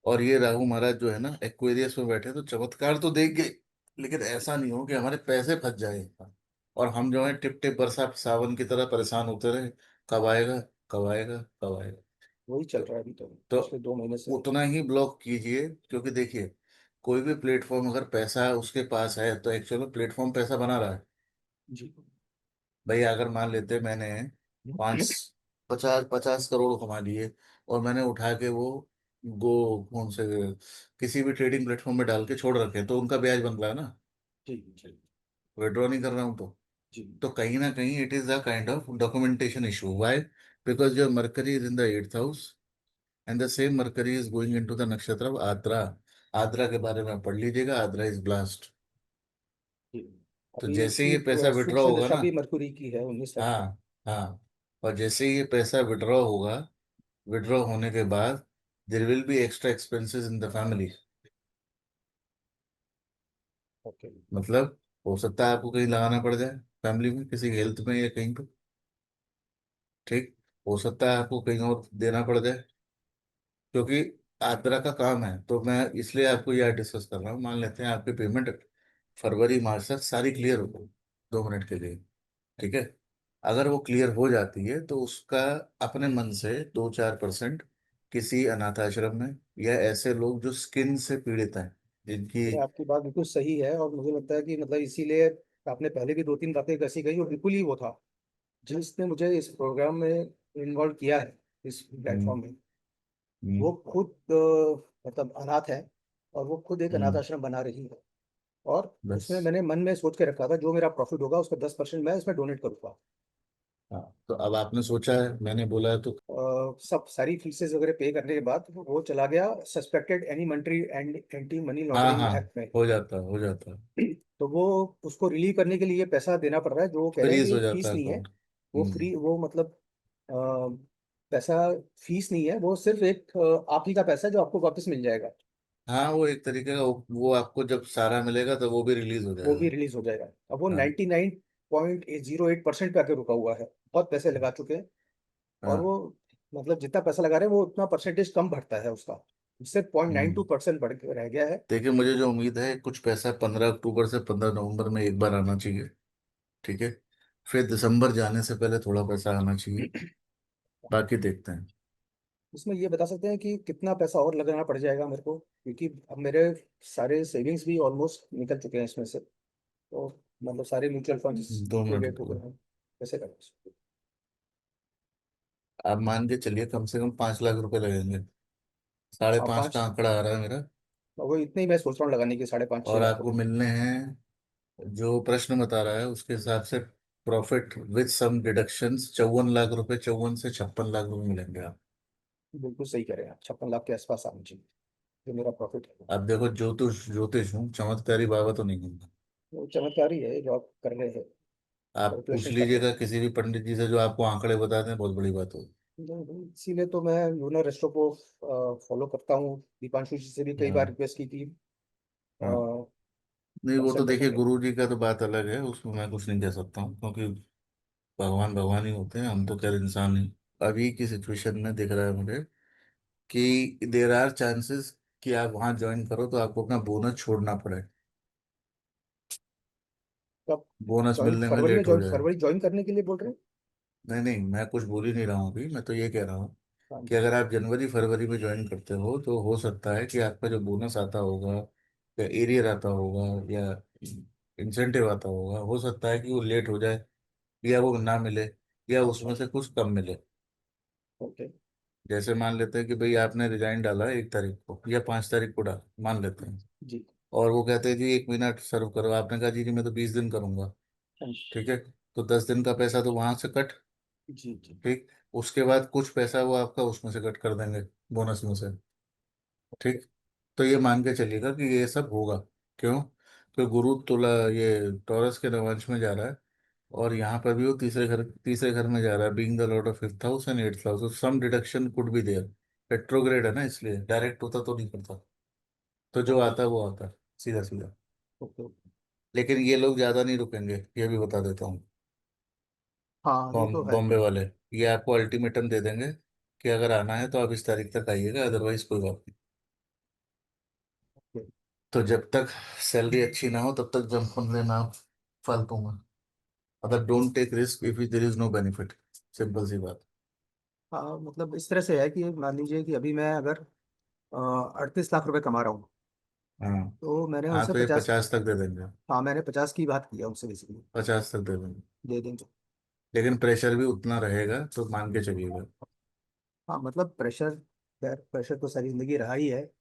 और ये राहु महाराज जो है ना एक्वेरियस में बैठे, तो चमत्कार तो देंगे, लेकिन ऐसा नहीं हो कि हमारे पैसे फंस जाए और हम जो है टिप टिप बरसात सावन की तरह परेशान होते रहे, कब आएगा, कब आएगा, कब आएगा। वही चल रहा है अभी तो, तो पिछले 2 महीने से। उतना ही ब्लॉक कीजिए, क्योंकि देखिए कोई भी प्लेटफॉर्म अगर पैसा उसके पास है तो एक्चुअली प्लेटफॉर्म पैसा बना रहा है। जी। भाई अगर मान लेते मैंने पाँच 50 50 करोड़ कमा लिए और मैंने उठा के वो गो कौन से किसी भी ट्रेडिंग प्लेटफॉर्म में डाल के छोड़ रखे, तो उनका ब्याज बन रहा है ना, जी। जी। विड्रॉ नहीं कर रहा हूँ तो। जी। तो कहीं ना कहीं it is a kind of documentation issue. Why? Because your mercury is in the 8th house and the same mercury is going into the नक्षत्र ऑफ आद्रा। आद्रा के बारे में आप पढ़ लीजिएगा, आद्रा इज ब्लास्ट। जी। तो अभी जैसे ही उसकी ये पैसा विड्रॉ सूक्ष्म होगा दशा ना, भी मरकुरी की है 19 तारीख को। हाँ हाँ, और जैसे ही ये पैसा विड्रॉ होगा, विड्रॉ होने के बाद there will be extra expenses in the family. Okay. मतलब हो सकता है आपको कहीं लगाना पड़ जाए, फैमिली में किसी हेल्थ में या कहीं पे। ठीक, हो सकता है आपको कहीं और देना पड़ जाए, क्योंकि आद्रा का काम है। तो मैं इसलिए आपको यह डिस्कस कर रहा हूँ, मान लेते हैं आपकी पेमेंट फरवरी मार्च तक सारी क्लियर हो गई, 2 मिनट के लिए, ठीक है। अगर वो क्लियर हो जाती है तो उसका अपने मन से 2 4% किसी अनाथ आश्रम में, या ऐसे लोग जो स्किन से पीड़ित हैं जिनकी। ये आपकी बात बिल्कुल सही है, और मुझे लगता है कि मतलब इसीलिए आपने पहले भी 2-3 बातें ऐसी कही और बिल्कुल ही वो था जिसने मुझे इस प्रोग्राम में इन्वॉल्व किया है, इस हम्म, प्लेटफॉर्म में। हम्म, वो खुद मतलब अनाथ है, और वो खुद एक अनाथ हम्म, आश्रम बना रही है। और उसमें बस। मैंने मन में सोच के रखा था जो मेरा प्रॉफिट होगा उसका 10% मैं इसमें डोनेट करूंगा। हाँ, तो अब आपने सोचा है, मैंने बोला है तो। सब सारी फीसेस वगैरह पे करने के बाद वो चला गया suspected any money and anti money हाँ लॉन्ड्रिंग हाँ, एक्ट में। हो जाता है, हो जाता है। तो वो उसको रिलीव करने के लिए पैसा देना पड़ रहा है, जो वो कह रहे हैं फ्रीज कि हो ये जाता फीस है नहीं है। अकाउंट। वो हम्म। फ्री, वो मतलब पैसा फीस नहीं है, वो सिर्फ एक आप ही का पैसा है जो आपको वापस मिल जाएगा। हाँ, वो एक तरीके का वो आपको जब सारा मिलेगा तो वो भी रिलीज हो वो भी जाएगा। रिलीज हो जाएगा। अब वो हाँ 99.08% पे आके रुका हुआ है, बहुत पैसे लगा चुके हैं। और हाँ। वो मतलब जितना पैसा लगा रहे हैं वो उतना परसेंटेज कम बढ़ता है उसका, सिर्फ 0.92% बढ़ के रह गया है। देखिए मुझे जो उम्मीद है, कुछ पैसा 15 अक्टूबर से 15 नवंबर में एक बार आना चाहिए, ठीक है। फिर दिसंबर जाने से पहले थोड़ा पैसा आना चाहिए, बाकी देखते हैं। इसमें ये बता सकते हैं कि कितना पैसा और लगाना पड़ जाएगा मेरे को, क्योंकि अब मेरे सारे सेविंग्स भी ऑलमोस्ट निकल चुके हैं इसमें से। तो मतलब सारे म्यूचुअल फंड्स 2 मिनट लिक्विडेट हो रुको। गए हैं। कैसे करें इसको? आप मान के चलिए कम से कम 5 लाख रुपए लगेंगे। साढ़े हाँ, पाँच का 5। आंकड़ा आ रहा है मेरा। वो इतने ही मैं सोच रहा हूँ लगाने की, 5.5 6 और लाख आपको रुपए। मिलने हैं, जो प्रश्न बता रहा है उसके हिसाब से, profit with some deductions 54 lakh रुपए, 54 से 56 लाख रुपए मिलेंगे आप। बिल्कुल सही कह रहे हैं आप, 56 लाख के आसपास आना चाहिए जो मेरा प्रॉफिट है। आप देखो, ज्योतिष ज्योतिष हूँ, चमत्कारी बाबा तो नहीं हूँ। वो चमत्कार ही है जो आप कर रहे हैं, आप पूछ कैलकुलेशन कर रहे लीजिएगा हैं। किसी भी पंडित जी से, जो आपको आंकड़े बताते हैं, बहुत बड़ी बात होगी। इसीलिए तो मैं लूनर रेस्टो को फॉलो करता हूँ। दीपांशु जी से भी कई बार हाँ रिक्वेस्ट की थी हाँ। नहीं, वो तो कंसल्टेशन देखिए के गुरु जी का तो बात अलग है, उसमें मैं कुछ नहीं कह सकता हूँ, क्योंकि भगवान भगवान ही होते हैं, हम तो खैर इंसान ही। अभी की सिचुएशन में दिख रहा है मुझे कि देर आर चांसेस कि आप वहां ज्वाइन करो तो आपको अपना बोनस छोड़ना पड़े, कब बोनस ज्वाइन? मिलने में फरवरी में लेट हो ज्वाइन, जाए। फरवरी ज्वाइन करने के लिए बोल रहे हैं? नहीं नहीं, मैं कुछ बोल ही नहीं रहा हूँ अभी, मैं तो ये कह रहा हूँ हाँ कि जी। अगर आप जनवरी फरवरी में ज्वाइन करते हो तो हो सकता है कि आपका जो बोनस आता होगा, या एरियर आता होगा, या इंसेंटिव आता होगा, हो सकता है कि वो लेट हो जाए, या वो ना मिले, या उसमें से कुछ कम मिले। ओके। जैसे मान लेते हैं कि भाई आपने रिजाइन डाला 1 तारीख को या 5 तारीख को डाला, मान लेते हैं, जी। और वो कहते हैं जी 1 महीना सर्व करो, आपने कहा जी जी मैं तो 20 दिन करूंगा, हाँ, ठीक है। तो 10 दिन का पैसा तो वहां से कट, जी। जी। ठीक। उसके बाद कुछ पैसा वो आपका उसमें से कट कर देंगे, बोनस में से, ओके। ठीक। तो ये मान के चलिएगा कि ये सब होगा। क्यों? तो गुरु तुला ये टॉरस के नवांश में जा रहा है, और यहाँ पर भी वो तीसरे घर में जा रहा है, being the Lord of 5th house and 8th house, तो सम डिडक्शन कुड बी देयर। पेट्रोग्रेड है ना, इसलिए डायरेक्ट होता तो नहीं करता, तो जो ओके। आता है वो आता है, सीधा सीधा। ओके। लेकिन ये लोग ज्यादा नहीं रुकेंगे, ये भी बता देता हूँ। हाँ, ये तो है। बॉम्बे वाले ये आपको अल्टीमेटम दे देंगे कि अगर आना है तो आप इस तारीख तक आइएगा, अदरवाइज कोई बात नहीं। तो जब तक सैलरी अच्छी ना हो तब तक जंप ऑन लेना फालतू में। मतलब don't take risk if there is no benefit. Simple सी बात। हाँ मतलब इस तरह से है कि मान लीजिए कि अभी मैं अगर 38 लाख रुपए कमा रहा हूँ, हाँ। तो मैंने हाँ उनसे तो ये 50। 50 तक दे देंगे। हाँ मैंने 50 की बात की है उनसे बेसिकली। 50 तक दे देंगे। दे देंगे। लेकिन प्रेशर भी उतना रहेगा तो मान के चलिएगा। हाँ मतलब प्रेशर, प्रेशर तो सारी जिंदगी रहा ही है।